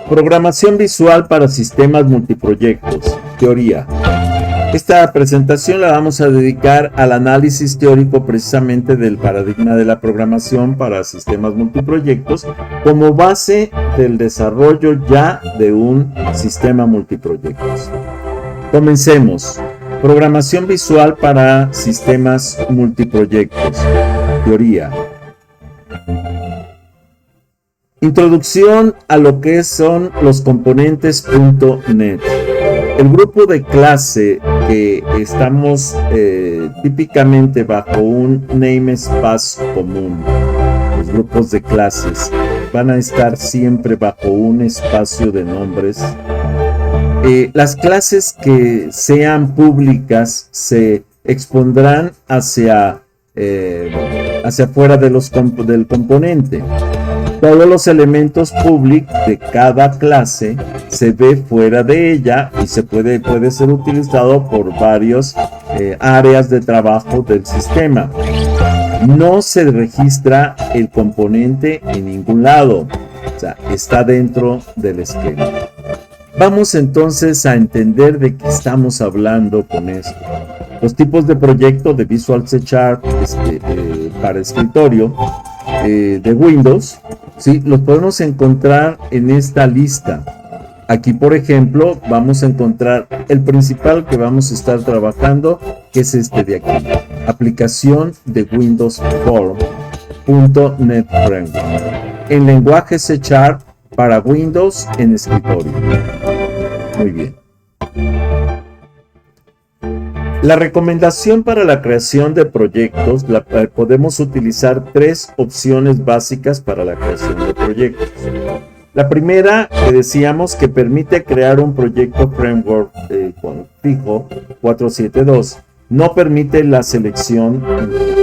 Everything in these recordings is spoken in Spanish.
Programación visual para sistemas multiproyectos. Teoría. Esta presentación la vamos a dedicar al análisis teórico precisamente del paradigma de la programación para sistemas multiproyectos como base del desarrollo ya de un sistema multiproyectos. Comencemos. Programación visual para sistemas multiproyectos. Teoría. Introducción a lo que son los componentes.NET. El grupo de clase que estamos típicamente bajo un namespace común. Los grupos de clases van a estar siempre bajo un espacio de nombres. Las clases que sean públicas se expondrán hacia afuera de del componente. Todos los elementos public de cada clase se ve fuera de ella y puede ser utilizado por varias áreas de trabajo del sistema. No se registra el componente en ningún lado, o sea, está dentro del esquema. Vamos entonces a entender de qué estamos hablando con esto. Los tipos de proyecto de Visual C# para escritorio de Windows, ¿sí? Los podemos encontrar en esta lista. Aquí, por ejemplo, vamos a encontrar el principal que vamos a estar trabajando, que es este de aquí. Aplicación de Windows Form.NET Framework. En lenguaje C# para Windows en escritorio. Muy bien. La recomendación para la creación de proyectos, podemos utilizar tres opciones básicas para la creación de proyectos. La primera, que decíamos que permite crear un proyecto framework fijo 472, no permite la selección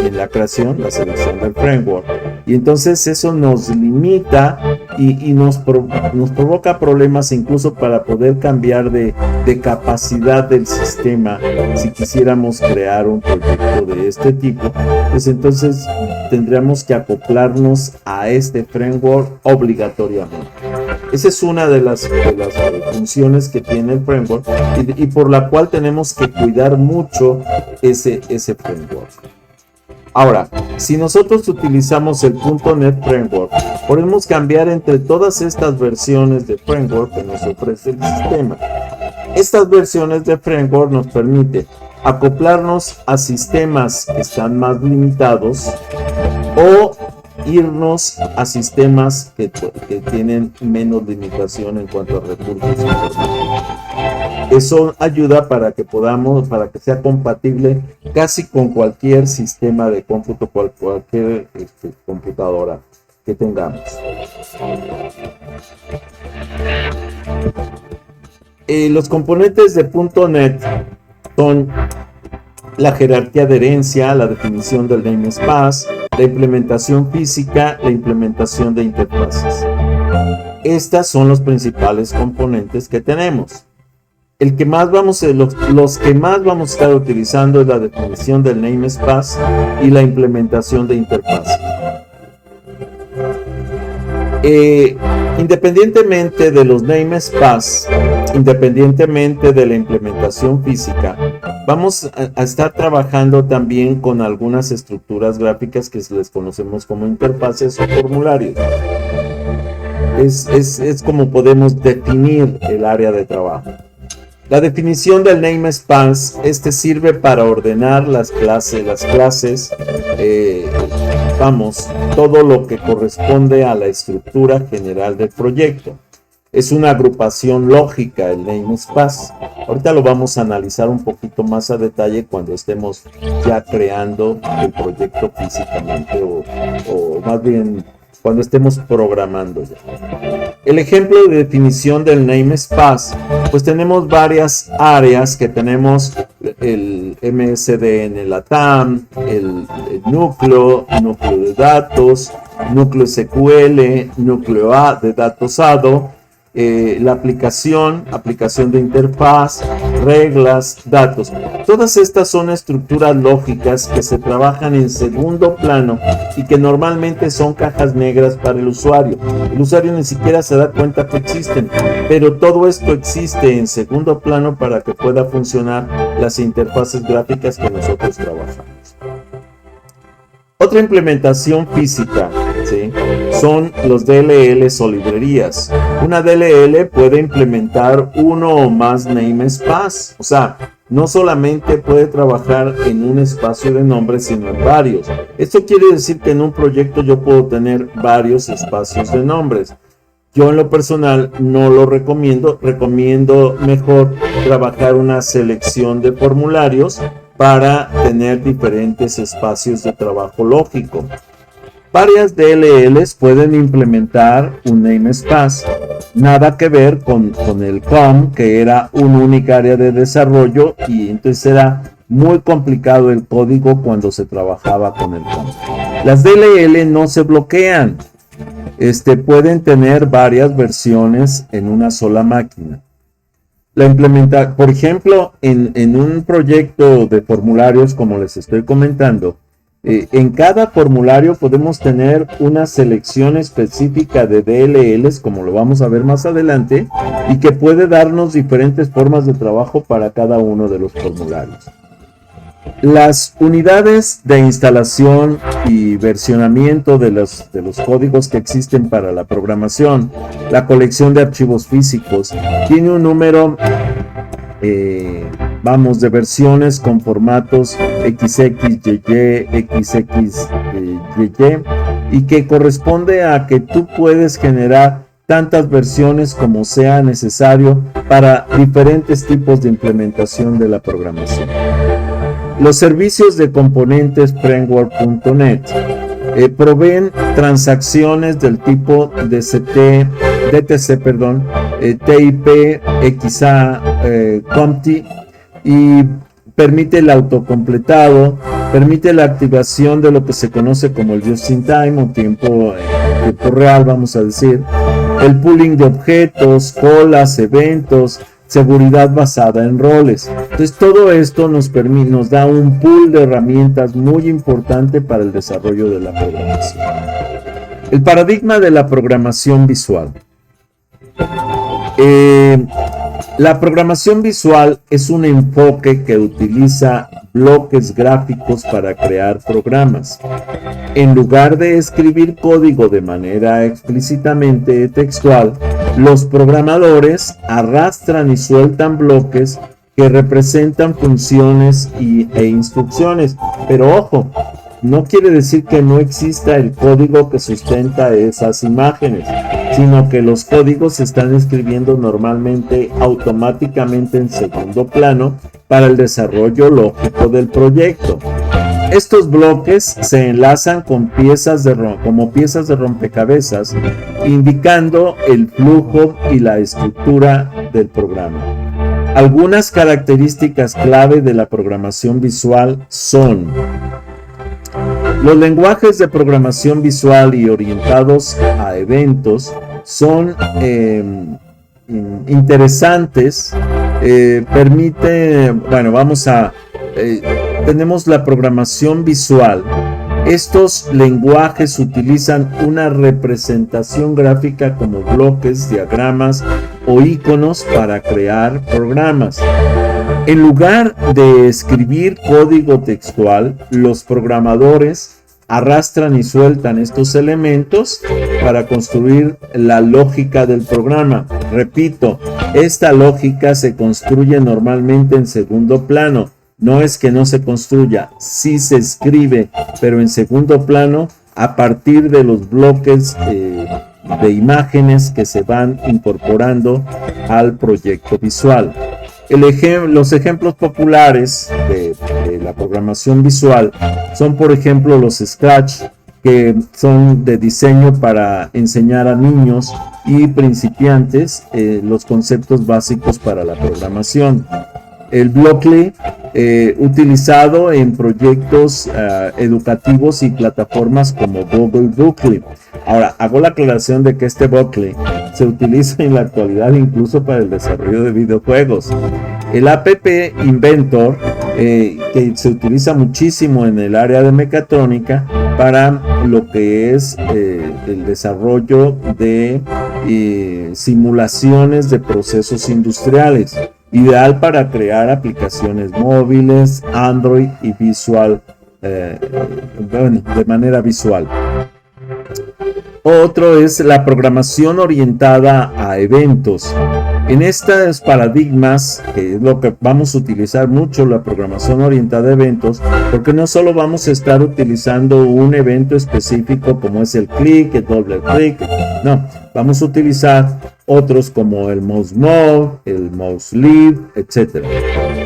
en la creación, la selección del framework. Y entonces eso nos limita y nos provoca problemas incluso para poder cambiar de capacidad del sistema. Si quisiéramos crear un proyecto de este tipo, pues entonces tendríamos que acoplarnos a este framework obligatoriamente. Esa es una de las funciones que tiene el framework y por la cual tenemos que cuidar mucho ese framework. Ahora, si nosotros utilizamos el .NET Framework, podemos cambiar entre todas estas versiones de framework que nos ofrece el sistema. Estas versiones de framework nos permiten acoplarnos a sistemas que están más limitados o irnos a sistemas que tienen menos limitación en cuanto a recursos. Eso ayuda para que sea compatible casi con cualquier sistema de cómputo, cualquier computadora que tengamos. Los componentes de .NET son la jerarquía de herencia, la definición del namespace, la implementación física, la implementación de interfaces. Estas son los principales componentes que tenemos. Los que más vamos a estar utilizando es la definición del namespace y la implementación de interfaces. Independientemente de los namespace, independientemente de la implementación física, vamos a estar trabajando también con algunas estructuras gráficas que les conocemos como interfaces o formularios. Es como podemos definir el área de trabajo. La definición del namespace, sirve para ordenar las clases, todo lo que corresponde a la estructura general del proyecto. Es una agrupación lógica el namespace. Ahorita lo vamos a analizar un poquito más a detalle cuando estemos ya creando el proyecto físicamente o más bien cuando estemos programando ya. El ejemplo de definición del namespace, pues tenemos varias áreas que tenemos el MSDN LATAM, el núcleo de datos, núcleo SQL, núcleo A de datos ADO, la aplicación de interfaz, reglas, datos. Todas estas son estructuras lógicas que se trabajan en segundo plano y que normalmente son cajas negras para el usuario. El usuario ni siquiera se da cuenta que existen, pero todo esto existe en segundo plano para que pueda funcionar las interfaces gráficas que nosotros trabajamos. Otra implementación física, ¿sí?, son los DLLs o librerías. Una DLL puede implementar uno o más namespace, o sea, no solamente puede trabajar en un espacio de nombres, sino en varios. Esto quiere decir que en un proyecto yo puedo tener varios espacios de nombres. Yo en lo personal no lo recomiendo, recomiendo mejor trabajar una selección de formularios para tener diferentes espacios de trabajo lógico. Varias DLLs pueden implementar un namespace, nada que ver con el COM, que era un única área de desarrollo, y entonces era muy complicado el código cuando se trabajaba con el COM. Las DLL no se bloquean, pueden tener varias versiones en una sola máquina. Por ejemplo, en un proyecto de formularios, como les estoy comentando, en cada formulario podemos tener una selección específica de DLLs, como lo vamos a ver más adelante, y que puede darnos diferentes formas de trabajo para cada uno de los formularios. Las unidades de instalación y versionamiento de los códigos que existen para la programación, la colección de archivos físicos, tiene un número de versiones con formatos XXYY, XXYY, y que corresponde a que tú puedes generar tantas versiones como sea necesario para diferentes tipos de implementación de la programación. Los servicios de componentes framework.net proveen transacciones del tipo DTC, TIP, XA, COMTI, y permite el autocompletado, permite la activación de lo que se conoce como el just-in-time o tiempo real, vamos a decir, el pooling de objetos, colas, eventos, seguridad basada en roles. Entonces todo esto nos da un pool de herramientas muy importante para el desarrollo de la programación. El paradigma de la programación visual. La programación visual es un enfoque que utiliza bloques gráficos para crear programas. En lugar de escribir código de manera explícitamente textual, los programadores arrastran y sueltan bloques que representan funciones e instrucciones. Pero ojo, no quiere decir que no exista el código que sustenta esas imágenes, sino que los códigos se están escribiendo normalmente automáticamente en segundo plano para el desarrollo lógico del proyecto. Estos bloques se enlazan con como piezas de rompecabezas, indicando el flujo y la estructura del programa. Algunas características clave de la programación visual son: los lenguajes de programación visual y orientados a eventos son interesantes. Tenemos la programación visual. Estos lenguajes utilizan una representación gráfica como bloques, diagramas o iconos para crear programas. En lugar de escribir código textual, los programadores arrastran y sueltan estos elementos para construir la lógica del programa. Repito, esta lógica se construye normalmente en segundo plano. No es que no se construya, sí se escribe, pero en segundo plano a partir de los bloques de imágenes que se van incorporando al proyecto visual. Los ejemplos populares de la programación visual son, por ejemplo, los Scratch, que son de diseño para enseñar a niños y principiantes los conceptos básicos para la programación. El Blockly, utilizado en proyectos educativos y plataformas como Google Bookly. Ahora, hago la aclaración de que este Blockly se utiliza en la actualidad incluso para el desarrollo de videojuegos. El App Inventor, que se utiliza muchísimo en el área de mecatrónica para lo que es el desarrollo de simulaciones de procesos industriales, ideal para crear aplicaciones móviles, Android y visual, de manera visual. Otro es la programación orientada a eventos. En estos paradigmas, que es lo que vamos a utilizar mucho, la programación orientada a eventos, porque no solo vamos a estar utilizando un evento específico como es el clic, el doble clic, no, vamos a utilizar otros como el mouse mode, el mouse lead, etc.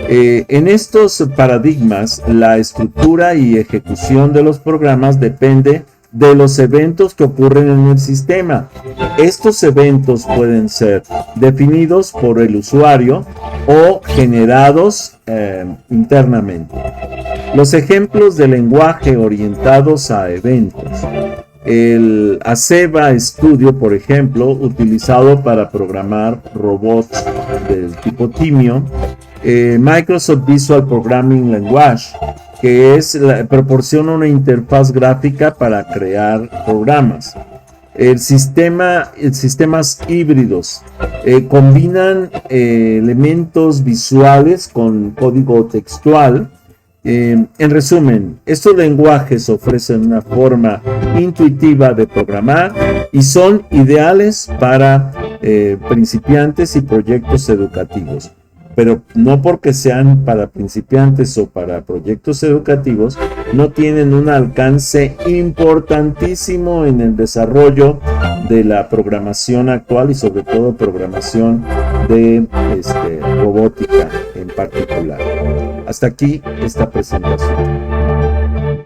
En estos paradigmas, la estructura y ejecución de los programas depende de los eventos que ocurren en el sistema. Estos eventos pueden ser definidos por el usuario o generados internamente. Los ejemplos de lenguaje orientados a eventos. El Aceva Studio, por ejemplo, utilizado para programar robots del tipo Timio. Microsoft Visual Programming Language, que proporciona una interfaz gráfica para crear programas. Sistemas híbridos combinan elementos visuales con código textual. En resumen, estos lenguajes ofrecen una forma intuitiva de programar y son ideales para principiantes y proyectos educativos. Pero no porque sean para principiantes o para proyectos educativos, no tienen un alcance importantísimo en el desarrollo de la programación actual y sobre todo programación de robótica en particular. Hasta aquí esta presentación.